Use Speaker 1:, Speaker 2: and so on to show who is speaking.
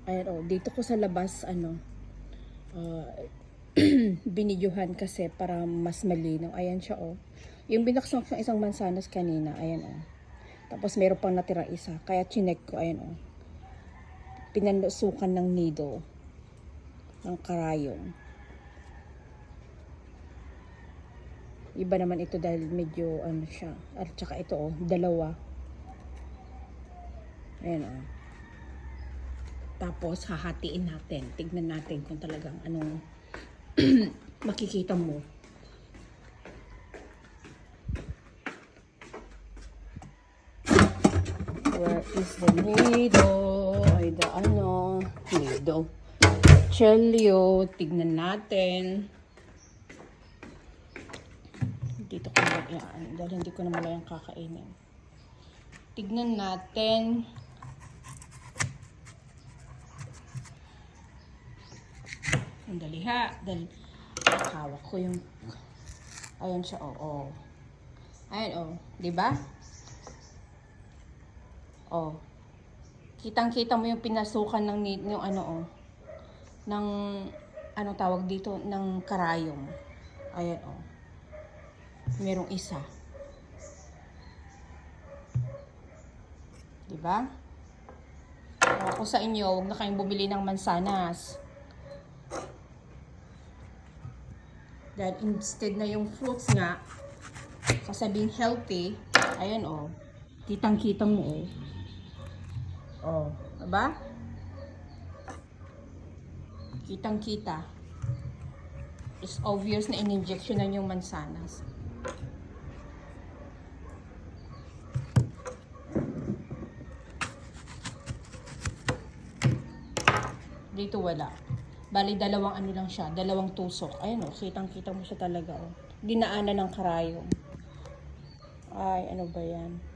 Speaker 1: Ayan o, dito ko sa labas, uh, binidyohan kasi para mas malinaw. Ayan siya o. Yung binaksan ko isang mansanas kanina, ayan o. Tapos meron pang natira isa. Kaya chinek ko, ayan o. Pinanusukan ng needle. Ng karayom. Iba naman ito dahil medyo ano siya. At saka ito o, dalawa. Ayan o. Tapos hahatiin natin. Tignan natin kung talagang anong makikita mo. Where is the needle? Ay, the needle. Chelio. Tignan natin. Dito ko yan. Dahil hindi ko na malayang kakainin. Tignan natin. Sandali ha. Dahil hawak ko yung... Ayan siya. Oo. Ayan. Diba? Kitang-kita mo yung pinasukan ng yung ng anong tawag dito, ng karayom. Ayan merong isa. Diba? Ako sa inyo, huwag na kayong bumili ng mansanas. Dahil instead na yung fruits nga, sasabing healthy, ayan kitang-kitang mo diba? Kitang-kita. It's obvious na in-injection na yung mansanas. Dito wala. Bali, dalawang ano lang siya. Dalawang tusok. Ayan kitang-kita mo siya talaga Dinaanan ng karayom. Ay, ano ba yan?